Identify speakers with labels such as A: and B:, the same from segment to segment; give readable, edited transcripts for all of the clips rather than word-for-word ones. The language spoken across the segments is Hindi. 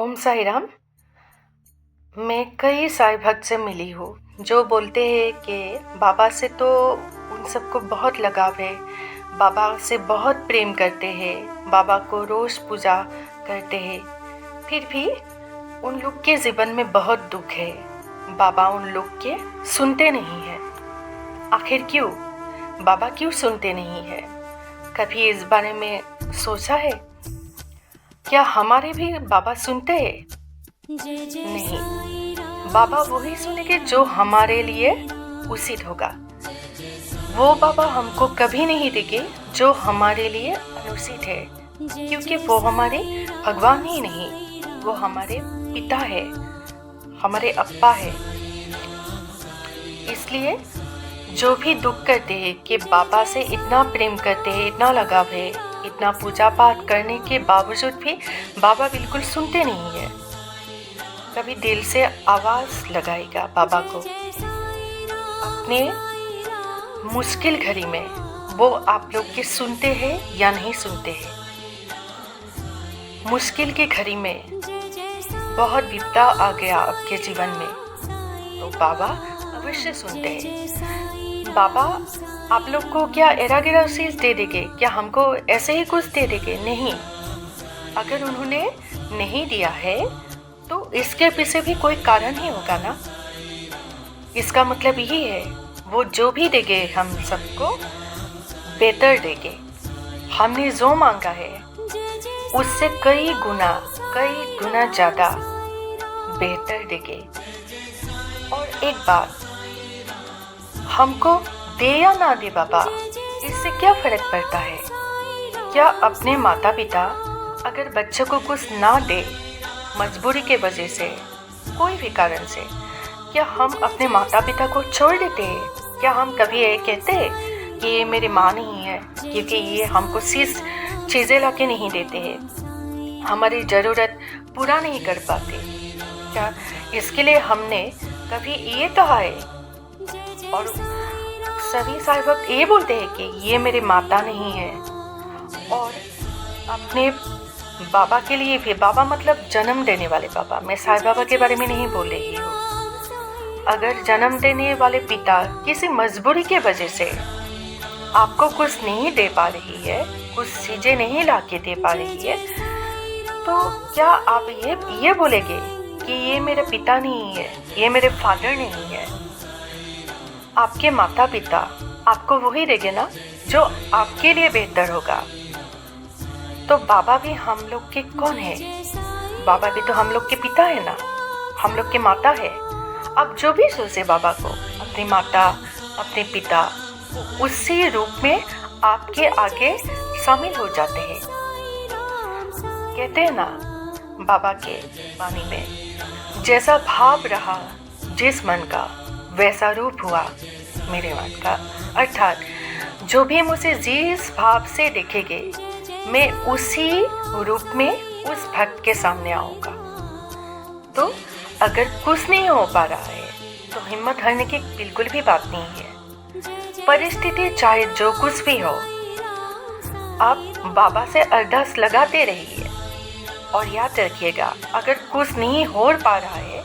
A: ओम साई राम। मैं कई साई भक्त से मिली हूँ जो बोलते हैं कि बाबा से तो उन सबको बहुत लगाव है, बाबा से बहुत प्रेम करते हैं, बाबा को रोज़ पूजा करते हैं। फिर भी उन लोग के जीवन में बहुत दुख है, बाबा उन लोग के सुनते नहीं हैं। आखिर क्यों? बाबा क्यों सुनते नहीं है? कभी इस बारे में सोचा है? क्या हमारे भी बाबा सुनते हैं? नहीं, बाबा वही सुनेंगे जो हमारे लिए उचित होगा। वो बाबा हमको कभी नहीं देंगे जो हमारे लिए अनुचित है, क्योंकि वो हमारे भगवान ही नहीं, वो हमारे पिता है, हमारे अप्पा है। इसलिए जो भी दुख करते हैं कि बाबा से इतना प्रेम करते हैं, इतना लगाव है, इतना पूजा पाठ करने के बावजूद भी बाबा बिल्कुल सुनते नहीं है। कभी दिल से आवाज़ लगाएगा बाबा को अपने मुश्किल घड़ी में, वो आप लोग के सुनते हैं या नहीं सुनते हैं। मुश्किल की घड़ी में बहुत विपदा आ गया आपके जीवन में, तो बाबा अवश्य सुनते हैं। बाबा आप लोग को क्या एरा गिरा चीज़ दे देंगे? क्या हमको ऐसे ही कुछ दे देंगे? नहीं। अगर उन्होंने नहीं दिया है तो इसके पीछे भी कोई कारण ही होगा ना। इसका मतलब यही है, वो जो भी देंगे हम सबको बेहतर देंगे। हमने जो मांगा है उससे कई गुना ज़्यादा बेहतर देंगे। और एक बात, हमको दे या ना दे बाबा, इससे क्या फर्क पड़ता है? क्या अपने माता पिता अगर बच्चों को कुछ ना दे, मजबूरी के वजह से, कोई भी कारण से, क्या हम अपने माता पिता को छोड़ देते हैं? क्या हम कभी ये कहते हैं कि ये मेरी माँ नहीं है क्योंकि ये हमको चीज़ें ला के नहीं देते हैं, हमारी ज़रूरत पूरा नहीं कर पाते? क्या इसके लिए हमने कभी ये कहा है? और सभी साई भक्त ये बोलते हैं कि ये मेरे माता नहीं है। और अपने बाबा के लिए भी, बाबा मतलब जन्म देने वाले बाबा, मैं साई बाबा के बारे में नहीं बोल रही हूँ। अगर जन्म देने वाले पिता किसी मजबूरी के वजह से आपको कुछ नहीं दे पा रही है, कुछ चीज़ें नहीं ला के दे पा रही है, तो क्या आप ये बोलेंगे कि ये मेरे पिता नहीं है, ये मेरे फादर नहीं है? आपके माता पिता आपको वही देंगे ना जो आपके लिए बेहतर होगा। तो बाबा भी हम लोग के कौन है? बाबा भी तो हम लोग के पिता है ना, हम लोग के माता है। आप जो भी सोचे बाबा को अपनी माता, अपने पिता, उसी रूप में आपके आगे शामिल हो जाते हैं। कहते हैं ना बाबा के वाणी में, जैसा भाव रहा जिस मन का, वैसा रूप हुआ मेरे मन का। अर्थात जो भी मुझे जिस भाव से देखेंगे, मैं उसी रूप में उस भक्त के सामने आऊँगा। तो अगर कुछ नहीं हो पा रहा है तो हिम्मत हारने की बिल्कुल भी बात नहीं है। परिस्थिति चाहे जो कुछ भी हो, आप बाबा से अरदास लगाते रहिए। और याद रखिएगा, अगर कुछ नहीं हो पा रहा है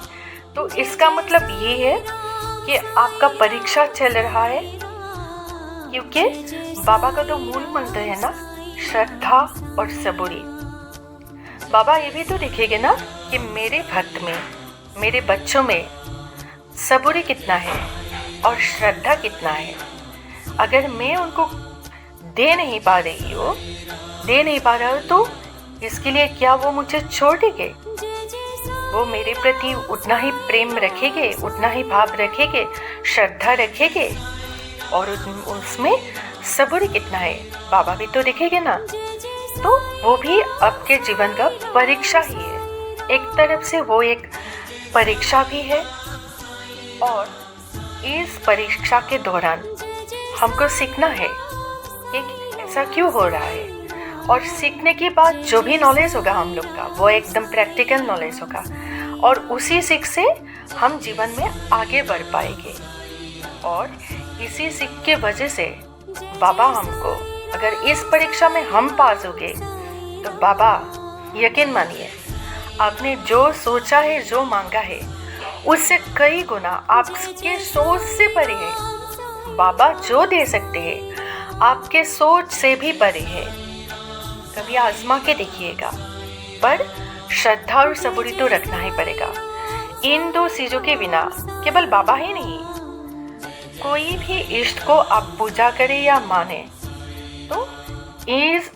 A: तो इसका मतलब ये है कि आपका परीक्षा चल रहा है, क्योंकि बाबा का तो मूल मंत्र है ना, श्रद्धा और सबूरी। बाबा ये भी तो देखेंगे ना कि मेरे भक्त में, मेरे बच्चों में सबूरी कितना है और श्रद्धा कितना है। अगर मैं उनको दे नहीं पा रहा हूँ तो इसके लिए क्या वो मुझे छोड़ देंगे? वो मेरे प्रति उतना ही प्रेम रखेंगे, उतना ही भाव रखेंगे, श्रद्धा रखेंगे। और उसमें सबूरी कितना है बाबा भी तो देखेंगे ना। तो वो भी आपके जीवन का परीक्षा ही है। एक तरफ से वो एक परीक्षा भी है, और इस परीक्षा के दौरान हमको सीखना है कि ऐसा क्यों हो रहा है। और सीखने के बाद जो भी नॉलेज होगा हम लोग का, वो एकदम प्रैक्टिकल नॉलेज होगा, और उसी सीख से हम जीवन में आगे बढ़ पाएंगे। और इसी सीख के वजह से बाबा हमको, अगर इस परीक्षा में हम पास हो गए तो बाबा यकीन मानिए आपने जो सोचा है, जो मांगा है, उससे कई गुना आपके सोच से परे है। बाबा जो दे सकते हैं आपके सोच से भी परे है। कभी आजमा के देखिएगा, पर श्रद्धा और सबूरी तो रखना ही पड़ेगा। इन दो चीजों के बिना केवल बाबा ही नहीं, कोई भी इष्ट को आप पूजा करें या माने तो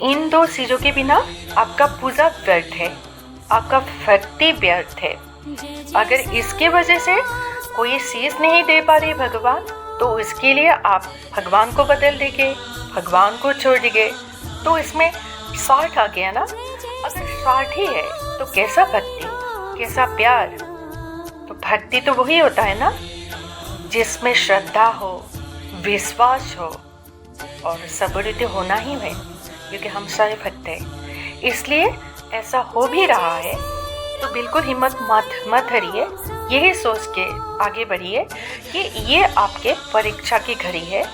A: इन दो चीजों के बिना आपका पूजा व्यर्थ है, आपका भक्ति व्यर्थ है। अगर इसके वजह से कोई चीज नहीं दे पा रहे भगवान, तो इसके लिए आप भगवान को बदल देंगे, भगवान को छोड़ देंगे, तो इसमें स्वार्थ आ गया ना। अगर स्वार्थ ही है तो कैसा भक्ति, कैसा प्यार? तो भक्ति तो वही होता है ना जिसमें श्रद्धा हो, विश्वास हो और सबूरी तो होना ही है, क्योंकि हम सारे भक्त हैं। इसलिए ऐसा हो भी रहा है तो बिल्कुल हिम्मत मत हरिए। यही सोच के आगे बढ़िए कि ये आपके परीक्षा की घड़ी है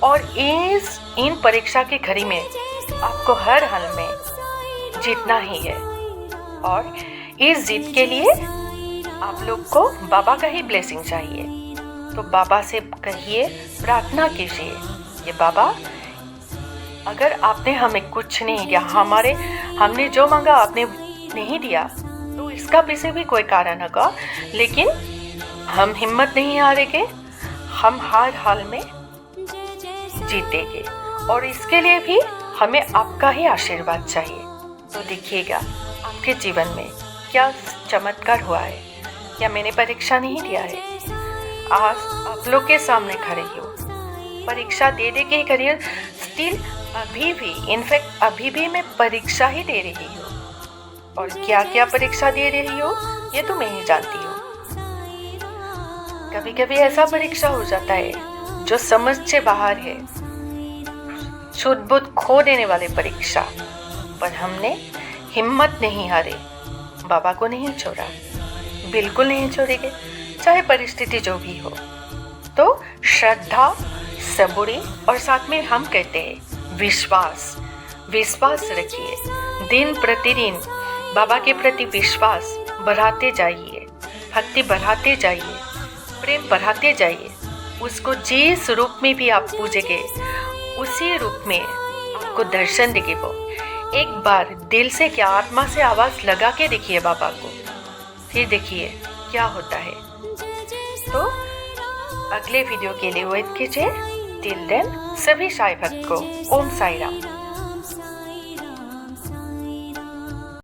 A: और इन परीक्षा की घड़ी में आपको हर हाल में जीतना ही है। और इस जीत के लिए आप लोग को बाबा का ही ब्लेसिंग चाहिए। तो बाबा से कहिए, प्रार्थना कीजिए कि बाबा अगर आपने हमें कुछ नहीं दिया, हमने जो मांगा आपने नहीं दिया, तो इसका पीछे भी कोई कारण होगा, लेकिन हम हिम्मत नहीं हारेंगे, हम हर हाल में जीतेंगे। और इसके लिए भी हमें आपका ही आशीर्वाद चाहिए। तो देखिएगा आपके जीवन में क्या चमत्कार हुआ है। क्या मैंने परीक्षा नहीं दिया है? आज आप लोग के सामने खड़े हो, परीक्षा दे के करियर स्टिल अभी भी, इनफैक्ट अभी भी मैं परीक्षा ही दे रही हूँ। और क्या क्या परीक्षा दे रही हो ये तो मैं ही जानती हूँ। कभी कभी ऐसा परीक्षा हो जाता है जो समझ से बाहर है, शुद्ध बुद्ध खो देने वाले परीक्षा, पर हमने हिम्मत नहीं हारे, बाबा को नहीं छोड़ा, बिल्कुल नहीं छोड़ेंगे, चाहे परिस्थिति जो भी हो। तो श्रद्धा, सबूरी और साथ में हम कहते हैं विश्वास रखिए। दिन प्रतिदिन बाबा के प्रति विश्वास बढ़ाते जाइए, भक्ति बढ़ाते जाइए, प्रेम बढ़ाते जाइए। उसको जिस रूप में भी आप पूजेंगे उसी रूप में आपको दर्शन देंगे वो। एक बार दिल से क्या, आत्मा से आवाज़ लगा के देखिए बाबा को, फिर देखिए क्या होता है। तो अगले वीडियो के लिए वेट कीजिए। टिल देन सभी साईं भक्त को ओम साई राम।